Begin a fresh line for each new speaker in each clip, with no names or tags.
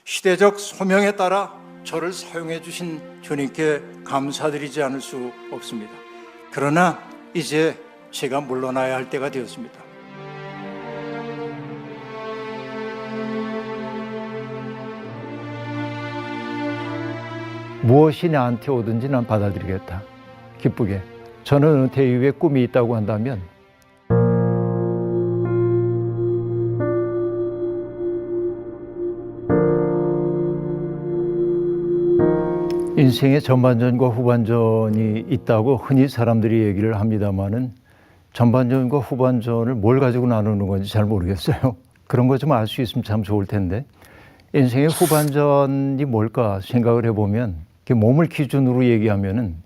시대적 소명에 따라 저를 사용해 주신 주님께 감사드리지 않을 수 없습니다. 그러나 이제 제가 물러나야 할 때가 되었습니다.
무엇이 나한테 오든지 난 받아들이겠다. 기쁘게. 저는 은퇴 이후에 꿈이 있다고 한다면 인생의 전반전과 후반전이 있다고 흔히 사람들이 얘기를 합니다마는 전반전과 후반전을 뭘 가지고 나누는 건지 잘 모르겠어요. 그런 거 좀 알 수 있으면 참 좋을 텐데 인생의 후반전이 뭘까 생각을 해보면 몸을 기준으로 얘기하면은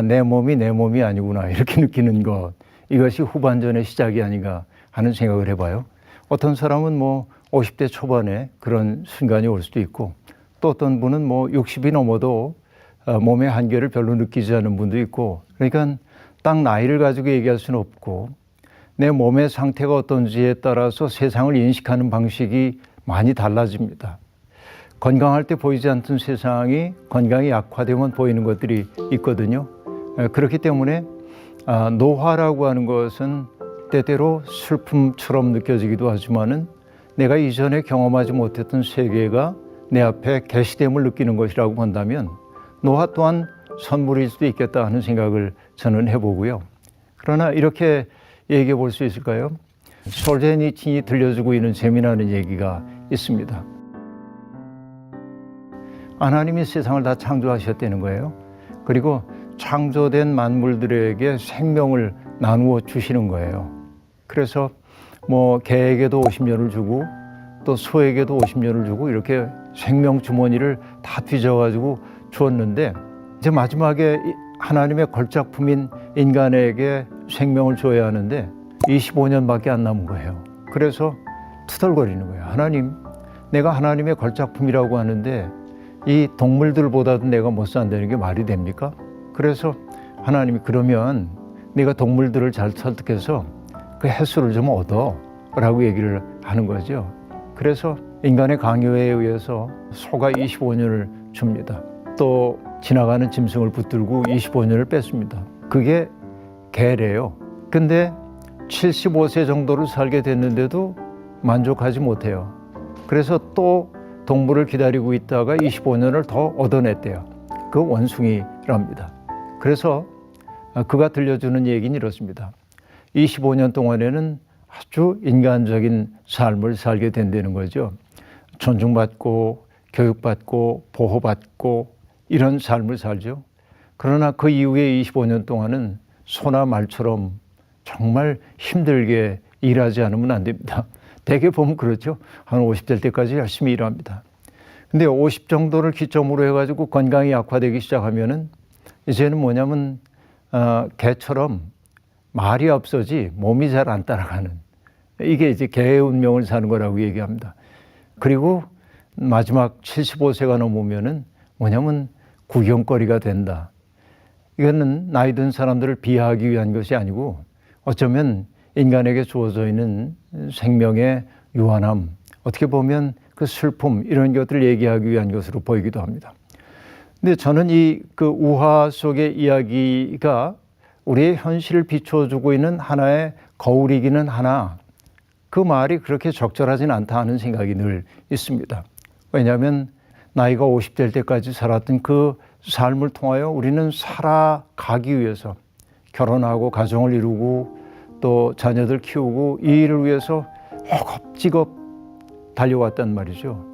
내 몸이 아니구나 이렇게 느끼는 것, 이것이 후반전의 시작이 아닌가 하는 생각을 해봐요. 어떤 사람은 50대 초반에 그런 순간이 올 수도 있고 또 어떤 분은 60이 넘어도 몸의 한계를 별로 느끼지 않는 분도 있고, 그러니까 딱 나이를 가지고 얘기할 수는 없고 내 몸의 상태가 어떤지에 따라서 세상을 인식하는 방식이 많이 달라집니다. 건강할 때 보이지 않던 세상이 건강이 약화되면 보이는 것들이 있거든요. 그렇기 때문에 노화라고 하는 것은 때때로 슬픔처럼 느껴지기도 하지만은 내가 이전에 경험하지 못했던 세계가 내 앞에 계시됨을 느끼는 것이라고 본다면 노화 또한 선물일 수도 있겠다 하는 생각을 저는 해보고요. 그러나 이렇게 얘기해 볼 수 있을까요? 솔제니친이 들려주고 있는 재미나는 얘기가 있습니다. 하나님이 세상을 다 창조하셨다는 거예요. 그리고 창조된 만물들에게 생명을 나누어 주시는 거예요. 그래서 개에게도 50년을 주고 또 소에게도 50년을 주고 이렇게 생명 주머니를 다 뒤져가지고 주었는데 이제 마지막에 하나님의 걸작품인 인간에게 생명을 줘야 하는데 25년밖에 안 남은 거예요. 그래서 투덜거리는 거예요. 하나님, 내가 하나님의 걸작품이라고 하는데 이 동물들보다도 내가 못 산다는 게 말이 됩니까? 그래서 하나님이 그러면 내가 동물들을 잘 설득해서 그 횟수를 좀 얻어 라고 얘기를 하는 거죠. 그래서 인간의 강요에 의해서 소가 25년을 줍니다. 또 지나가는 짐승을 붙들고 25년을 뺐습니다. 그게 개래요. 근데 75세 정도를 살게 됐는데도 만족하지 못해요. 그래서 또 동물을 기다리고 있다가 25년을 더 얻어냈대요. 그 원숭이랍니다. 그래서 그가 들려주는 얘기는 이렇습니다. 25년 동안에는 아주 인간적인 삶을 살게 된다는 거죠. 존중받고 교육받고 보호받고 이런 삶을 살죠. 그러나 그 이후에 25년 동안은 소나 말처럼 정말 힘들게 일하지 않으면 안 됩니다. 대개 보면 그렇죠. 한 50될 때까지 열심히 일합니다. 근데 50 정도를 기점으로 해가지고 건강이 약화되기 시작하면은 이제는 뭐냐면 개처럼 말이 없어지 몸이 잘 안 따라가는, 이게 이제 개의 운명을 사는 거라고 얘기합니다. 그리고 마지막 75세가 넘으면은 뭐냐면 구경거리가 된다. 이거는 나이 든 사람들을 비하하기 위한 것이 아니고 어쩌면 인간에게 주어져 있는 생명의 유한함, 어떻게 보면 그 슬픔, 이런 것들을 얘기하기 위한 것으로 보이기도 합니다. 근데 저는 그 우화 속의 이야기가 우리의 현실을 비춰주고 있는 하나의 거울이기는 하나 그 말이 그렇게 적절하진 않다 하는 생각이 늘 있습니다. 왜냐하면 나이가 50될 때까지 살았던 그 삶을 통하여 우리는 살아가기 위해서 결혼하고 가정을 이루고 또 자녀들 키우고 이 일을 위해서 허겁지겁 달려왔단 말이죠.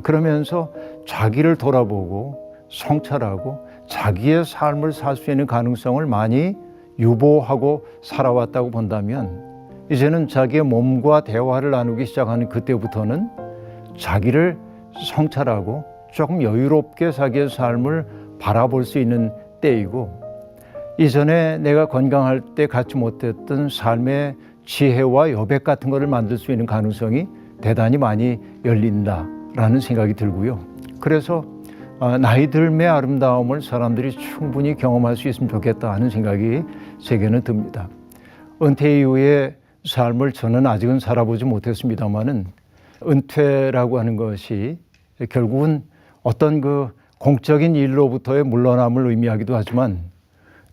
그러면서 자기를 돌아보고 성찰하고 자기의 삶을 살 수 있는 가능성을 많이 유보하고 살아왔다고 본다면 이제는 자기의 몸과 대화를 나누기 시작하는 그때부터는 자기를 성찰하고 조금 여유롭게 자기의 삶을 바라볼 수 있는 때이고, 이전에 내가 건강할 때 갖지 못했던 삶의 지혜와 여백 같은 것을 만들 수 있는 가능성이 대단히 많이 열린다라는 생각이 들고요. 그래서 나이 들의 아름다움을 사람들이 충분히 경험할 수 있으면 좋겠다 하는 생각이 제게는 듭니다. 은퇴 이후의 삶을 저는 아직은 살아보지 못했습니다마는 은퇴라고 하는 것이 결국은 어떤 그 공적인 일로부터의 물러남을 의미하기도 하지만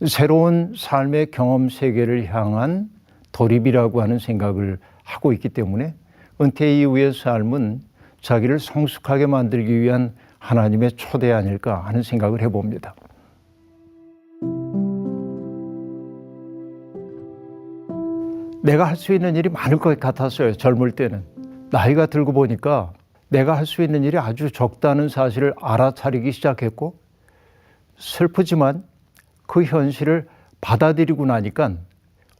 새로운 삶의 경험 세계를 향한 돌입이라고 하는 생각을 하고 있기 때문에 은퇴 이후의 삶은 자기를 성숙하게 만들기 위한 하나님의 초대 아닐까 하는 생각을 해봅니다. 내가 할 수 있는 일이 많을 것 같았어요. 젊을 때는. 나이가 들고 보니까 내가 할 수 있는 일이 아주 적다는 사실을 알아차리기 시작했고, 슬프지만 그 현실을 받아들이고 나니까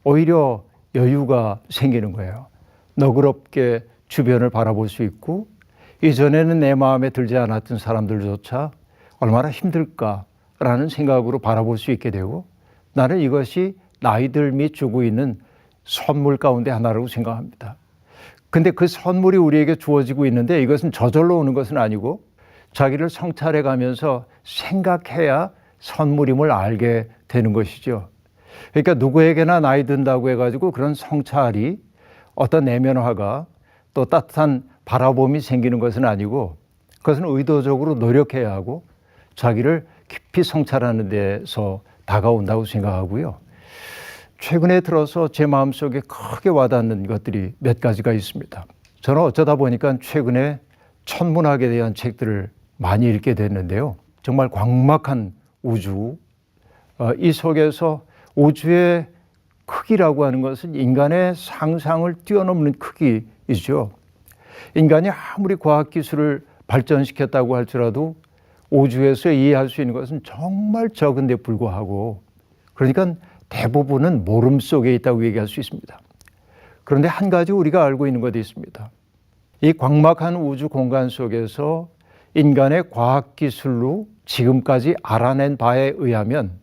오히려 여유가 생기는 거예요. 너그럽게 주변을 바라볼 수 있고, 이전에는 내 마음에 들지 않았던 사람들조차 얼마나 힘들까라는 생각으로 바라볼 수 있게 되고, 나는 이것이 나이 들미 주고 있는 선물 가운데 하나라고 생각합니다. 근데 그 선물이 우리에게 주어지고 있는데 이것은 저절로 오는 것은 아니고 자기를 성찰해 가면서 생각해야 선물임을 알게 되는 것이죠. 그러니까 누구에게나 나이 든다고 해가지고 그런 성찰이 어떤 내면화가 또 따뜻한 바라봄이 생기는 것은 아니고 그것은 의도적으로 노력해야 하고 자기를 깊이 성찰하는 데서 다가온다고 생각하고요. 최근에 들어서 제 마음속에 크게 와닿는 것들이 몇 가지가 있습니다. 저는 어쩌다 보니까 최근에 천문학에 대한 책들을 많이 읽게 됐는데요. 정말 광막한 우주, 이 속에서 우주의 크기라고 하는 것은 인간의 상상을 뛰어넘는 크기이죠. 인간이 아무리 과학기술을 발전시켰다고 할지라도 우주에서 이해할 수 있는 것은 정말 적은데 불구하고, 그러니까 대부분은 모름 속에 있다고 얘기할 수 있습니다. 그런데 한 가지 우리가 알고 있는 것이 있습니다. 이 광막한 우주 공간 속에서 인간의 과학기술로 지금까지 알아낸 바에 의하면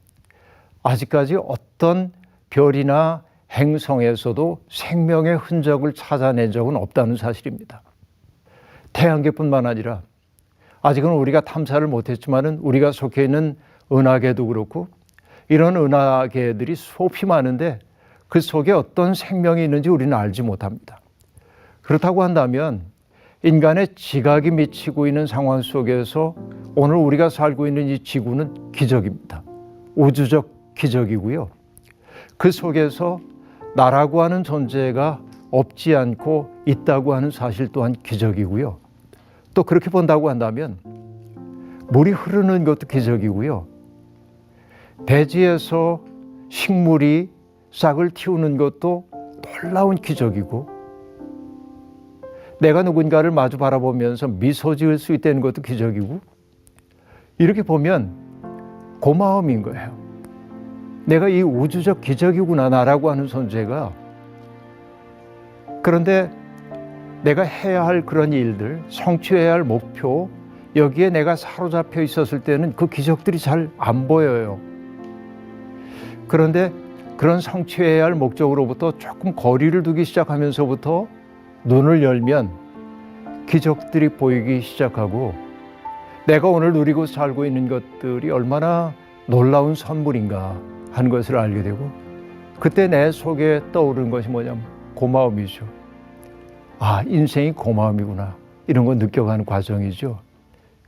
아직까지 어떤 별이나 행성에서도 생명의 흔적을 찾아낸 적은 없다는 사실입니다. 태양계뿐만 아니라 아직은 우리가 탐사를 못했지만 우리가 속해 있는 은하계도 그렇고 이런 은하계들이 수없이 많은데 그 속에 어떤 생명이 있는지 우리는 알지 못합니다. 그렇다고 한다면 인간의 지각이 미치고 있는 상황 속에서 오늘 우리가 살고 있는 이 지구는 기적입니다. 우주적 기적이고요. 그 속에서 나라고 하는 존재가 없지 않고 있다고 하는 사실 또한 기적이고요. 또 그렇게 본다고 한다면 물이 흐르는 것도 기적이고요. 대지에서 식물이 싹을 틔우는 것도 놀라운 기적이고, 내가 누군가를 마주 바라보면서 미소 지을 수 있다는 것도 기적이고, 이렇게 보면 고마움인 거예요. 내가 이 우주적 기적이구나, 나라고 하는 존재가. 그런데 내가 해야 할 그런 일들, 성취해야 할 목표, 여기에 내가 사로잡혀 있었을 때는 그 기적들이 잘 안 보여요. 그런데 그런 성취해야 할 목적으로부터 조금 거리를 두기 시작하면서부터 눈을 열면 기적들이 보이기 시작하고, 내가 오늘 누리고 살고 있는 것들이 얼마나 놀라운 선물인가 하는 것을 알게 되고, 그때 내 속에 떠오르는 것이 뭐냐면 고마움이죠. 아, 인생이 고마움이구나, 이런 거 느껴가는 과정이죠.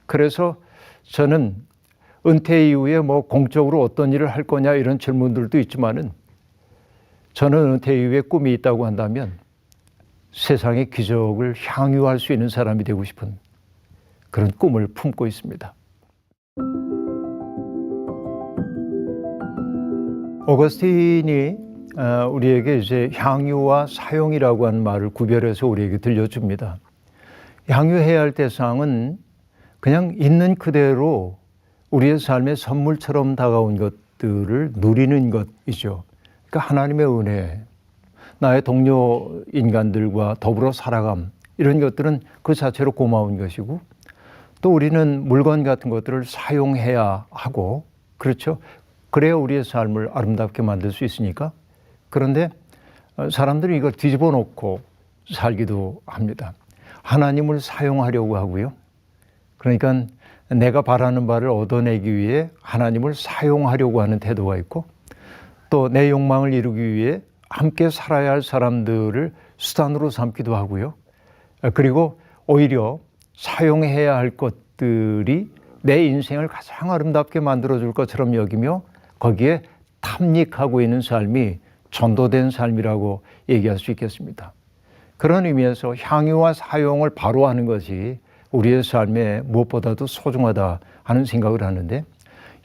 그래서 저는 은퇴 이후에 뭐 공적으로 어떤 일을 할 거냐 이런 질문들도 있지만은, 저는 은퇴 이후에 꿈이 있다고 한다면 세상의 기적을 향유할 수 있는 사람이 되고 싶은 그런 꿈을 품고 있습니다. 오거스틴이 우리에게 이제 향유와 사용이라고 하는 말을 구별해서 우리에게 들려줍니다. 향유해야 할 대상은 그냥 있는 그대로 우리의 삶의 선물처럼 다가온 것들을 누리는 것이죠. 그러니까 하나님의 은혜, 나의 동료 인간들과 더불어 살아감, 이런 것들은 그 자체로 고마운 것이고, 또 우리는 물건 같은 것들을 사용해야 하고, 그렇죠? 그래야 우리의 삶을 아름답게 만들 수 있으니까. 그런데 사람들이 이걸 뒤집어 놓고 살기도 합니다. 하나님을 사용하려고 하고요. 그러니까 내가 바라는 바를 얻어내기 위해 하나님을 사용하려고 하는 태도가 있고, 또 내 욕망을 이루기 위해 함께 살아야 할 사람들을 수단으로 삼기도 하고요. 그리고 오히려 사용해야 할 것들이 내 인생을 가장 아름답게 만들어줄 것처럼 여기며 거기에 탐닉하고 있는 삶이 전도된 삶이라고 얘기할 수 있겠습니다. 그런 의미에서 향유와 사용을 바로 하는 것이 우리의 삶에 무엇보다도 소중하다 하는 생각을 하는데,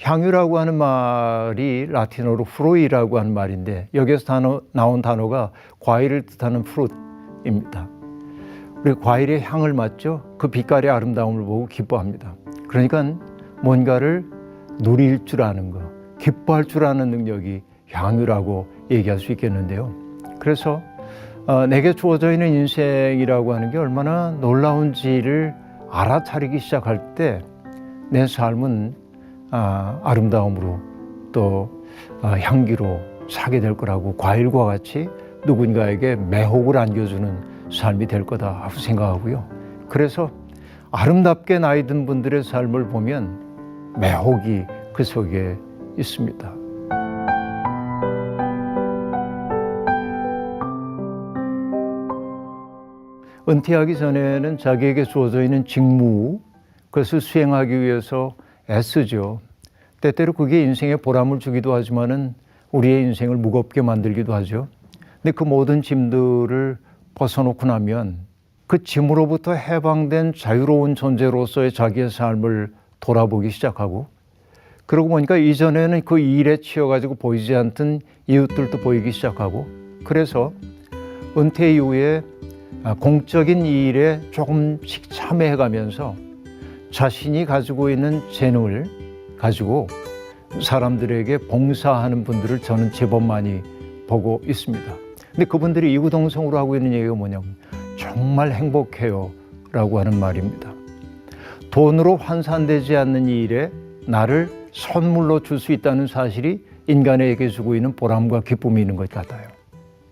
향유라고 하는 말이 라틴어로 프루이라고 하는 말인데 여기에서 나온 단어가 과일을 뜻하는 프루트입니다. 우리 과일의 향을 맡죠. 그 빛깔의 아름다움을 보고 기뻐합니다. 그러니까 뭔가를 누릴 줄 아는 것, 기뻐할 줄 아는 능력이 향유라고 얘기할 수 있겠는데요. 그래서 내게 주어져 있는 인생이라고 하는 게 얼마나 놀라운지를 알아차리기 시작할 때 내 삶은 아름다움으로 또 향기로 사게 될 거라고, 과일과 같이 누군가에게 매혹을 안겨주는 삶이 될 거다 하고 생각하고요. 그래서 아름답게 나이 든 분들의 삶을 보면 매혹이 그 속에 있습니다. 은퇴하기 전에는 자기에게 주어져 있는 직무, 그것을 수행하기 위해서 애쓰죠. 때때로 그게 인생에 보람을 주기도 하지만은 우리의 인생을 무겁게 만들기도 하죠. 근데 그 모든 짐들을 벗어놓고 나면 그 짐으로부터 해방된 자유로운 존재로서의 자기의 삶을 돌아보기 시작하고, 그러고 보니까 이전에는 그 일에 치여가지고 보이지 않던 이웃들도 보이기 시작하고, 그래서 은퇴 이후에 공적인 일에 조금씩 참여해가면서 자신이 가지고 있는 재능을 가지고 사람들에게 봉사하는 분들을 저는 제법 많이 보고 있습니다. 근데 그분들이 이구동성으로 하고 있는 얘기가 뭐냐면 정말 행복해요 라고 하는 말입니다. 돈으로 환산되지 않는 일에 나를 선물로 줄 수 있다는 사실이 인간에게 주고 있는 보람과 기쁨이 있는 것 같아요.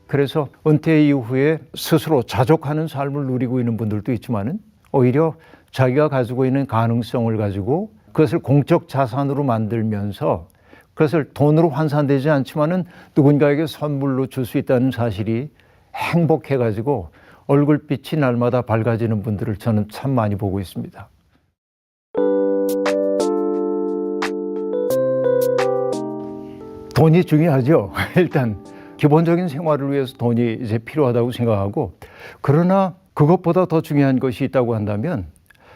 그래서 은퇴 이후에 스스로 자족하는 삶을 누리고 있는 분들도 있지만은 오히려 자기가 가지고 있는 가능성을 가지고 그것을 공적 자산으로 만들면서 그것을 돈으로 환산되지 않지만은 누군가에게 선물로 줄 수 있다는 사실이 행복해가지고 얼굴빛이 날마다 밝아지는 분들을 저는 참 많이 보고 있습니다. 돈이 중요하죠. 일단 기본적인 생활을 위해서 돈이 이제 필요하다고 생각하고, 그러나 그것보다 더 중요한 것이 있다고 한다면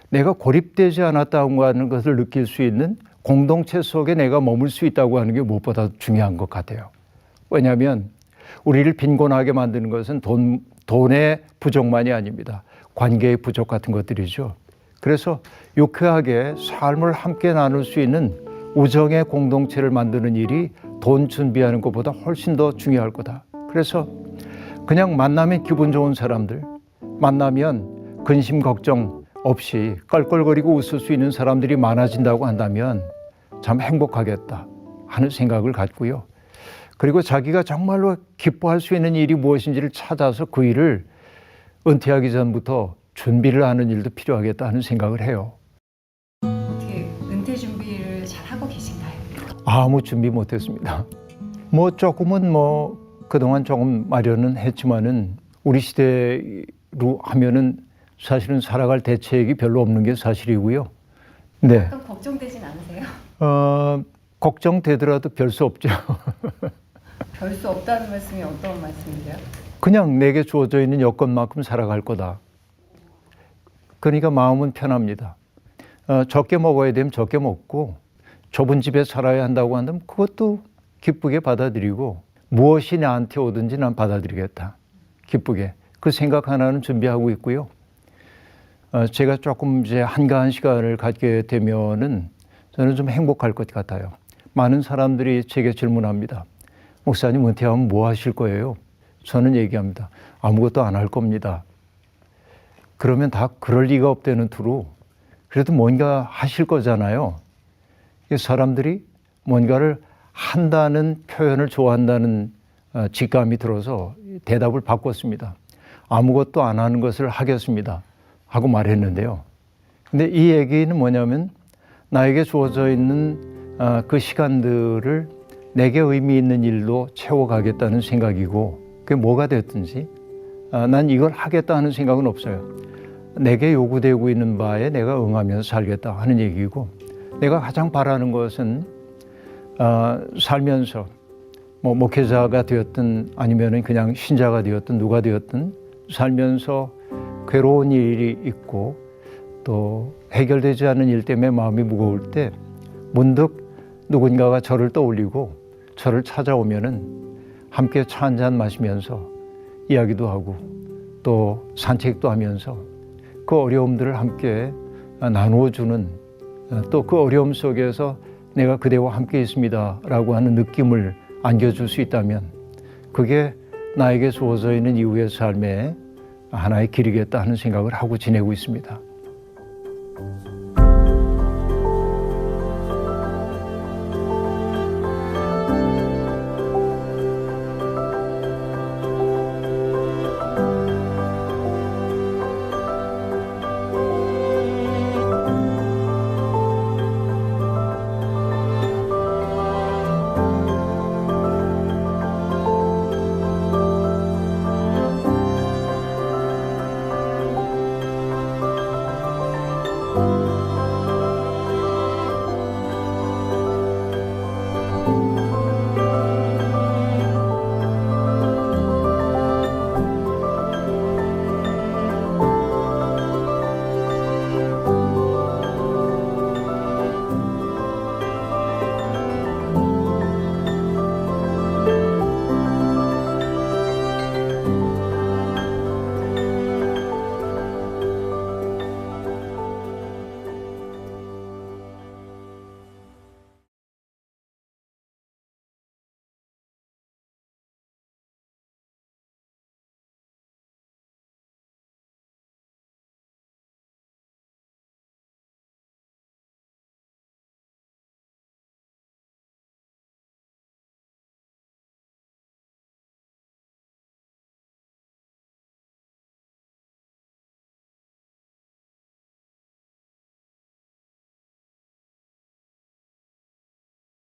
내가 고립되지 않았다고 하는 것을 느낄 수 있는 공동체 속에 내가 머물 수 있다고 하는 게 무엇보다 중요한 것 같아요. 왜냐하면 우리를 빈곤하게 만드는 것은 돈의 부족만이 아닙니다. 관계의 부족 같은 것들이죠. 그래서 유쾌하게 삶을 함께 나눌 수 있는 우정의 공동체를 만드는 일이 돈 준비하는 것보다 훨씬 더 중요할 거다. 그래서 그냥 만나면 기분 좋은 사람들, 만나면 근심 걱정 없이 껄껄거리고 웃을 수 있는 사람들이 많아진다고 한다면 참 행복하겠다 하는 생각을 갖고요. 그리고 자기가 정말로 기뻐할 수 있는 일이 무엇인지를 찾아서 그 일을 은퇴하기 전부터 준비를 하는 일도 필요하겠다 하는 생각을 해요.
어떻게 은퇴 준비를 잘 하고 계신가요?
아무 준비 못했습니다. 조금은 그동안 조금 마련은 했지만은 우리 시대로 하면은 사실은 살아갈 대책이 별로 없는 게 사실이고요. 네.
약간 걱정되진 않으세요?
걱정되더라도 별 수 없죠.
별 수 없다는 말씀이 어떤 말씀이세요?
그냥 내게 주어져 있는 여건만큼 살아갈 거다. 그러니까 마음은 편합니다. 적게 먹어야 되면 적게 먹고, 좁은 집에 살아야 한다고 한다면 그것도 기쁘게 받아들이고, 무엇이 나한테 오든지 난 받아들이겠다. 기쁘게. 그 생각 하나는 준비하고 있고요. 제가 조금 이제 한가한 시간을 갖게 되면은 저는 좀 행복할 것 같아요. 많은 사람들이 제게 질문합니다. 목사님 은퇴하면 뭐 하실 거예요? 저는 얘기합니다. 아무것도 안 할 겁니다. 그러면 다 그럴 리가 없다는 투로 그래도 뭔가 하실 거잖아요. 사람들이 뭔가를 한다는 표현을 좋아한다는 직감이 들어서 대답을 바꿨습니다. 아무것도 안 하는 것을 하겠습니다 하고 말했는데요. 근데 이 얘기는 뭐냐면 나에게 주어져 있는 그 시간들을 내게 의미 있는 일로 채워가겠다는 생각이고, 그게 뭐가 됐든지 난 이걸 하겠다 하는 생각은 없어요. 내게 요구되고 있는 바에 내가 응하면서 살겠다 하는 얘기고, 내가 가장 바라는 것은 살면서 뭐 목회자가 되었든 아니면은 그냥 신자가 되었든 누가 되었든 살면서 괴로운 일이 있고 또 해결되지 않은 일 때문에 마음이 무거울 때 문득 누군가가 저를 떠올리고 저를 찾아오면은 함께 차 한잔 마시면서 이야기도 하고 또 산책도 하면서 그 어려움들을 함께 나누어주는, 또 그 어려움 속에서 내가 그대와 함께 있습니다 라고 하는 느낌을 안겨줄 수 있다면 그게 나에게 주어져 있는 이후의 삶의 하나의 길이겠다 하는 생각을 하고 지내고 있습니다.